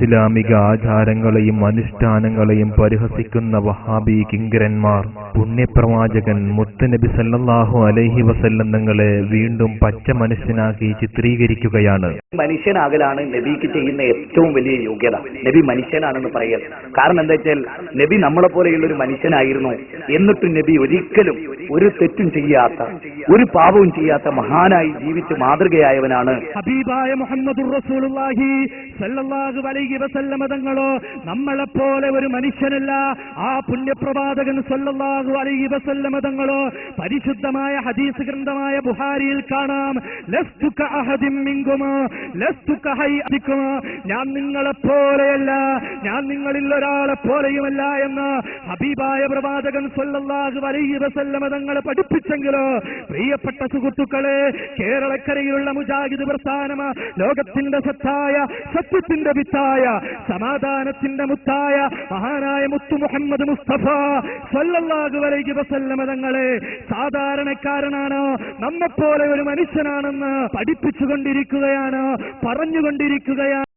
ഇസ്ലാമിക ആചാരങ്ങളെയും അനുഷ്ഠാനങ്ങളെയും പരിഹസിക്കുന്ന വഹാബി കിങ്കരന്മാർ പുണ്യപ്രവാചകൻ മുത്തുനബി സല്ലല്ലാഹു അലൈഹി വസല്ലം തങ്ങളെ വീണ്ടും പച്ച മനുഷ്യനാക്കി ചിത്രീകരിക്കുകയാണ്. മനുഷ്യനാകലാണ് നബിക്ക് ചെയ്യുന്ന ഏറ്റവും വലിയ യോഗ്യത. നബി മനുഷ്യനാണെന്ന് പറയൽ കാരണം എന്താ വെച്ചാൽ നബി നമ്മളെ പോലെയുള്ള ഒരു മനുഷ്യനായിരുന്നു. എന്നിട്ടും നബി ഒരിക്കലും ഒരു തെറ്റും ചെയ്യാത്ത, ഒരു പാപവും ചെയ്യാത്ത മഹാനായി ജീവിച്ച് മാതൃകയായവനാണ്. ഹബീബായ മുഹമ്മദുർ റസൂലുള്ളാഹി സല്ലല്ലാഹു അലൈഹി വസല്ലം തങ്ങളോ നമ്മളെ പോലെ ഒരു മനുഷ്യനല്ല. ആ പുണ്യപ്രവാചകൻ സല്ലല്ലാഹു അലൈഹി വസല്ലം തങ്ങളോ പരിശുദ്ധമായ ഹദീസ് ഗ്രന്ഥമായ ബുഖാരിയിൽ കാണാം, ലസ്തു കഅഹദിൻ മിൻകും ലസ്തു കഹൈഅതികും, ഞാൻ നിങ്ങളെ പോലെയല്ല, ഞാൻ നിങ്ങളിൽ ഒരാളെ പോലെയുമല്ല എന്ന് ഹബീബായ പ്രവാചകൻ സല്ലല്ലാഹു അലൈഹി വസല്ലം തങ്ങൾ പഠിപ്പിച്ചെങ്കിലോ പ്രിയപ്പെട്ട സുഹൃത്തുക്കളെ, കേരളക്കരയിലുള്ള മുജാഹിദ് പ്രസ്ഥാനം ലോകത്തിന്റെ സത്തായ, സത്യത്തിന്റെ വിത്തായ, സമാധാനത്തിന്റെ മുത്തായ മഹാനായ മുത്തു മുഹമ്മദ് മുസ്തഫ സല്ലല്ലാഹു അലൈഹി വസല്ലം തങ്ങളെ സാധാരണക്കാരനാണ്, നമ്മെപ്പോലെ ഒരു മനുഷ്യനാണെന്ന് പഠിപ്പിച്ചുകൊണ്ടിരിക്കുകയാണ്, പറഞ്ഞുകൊണ്ടിരിക്കുകയാണ്.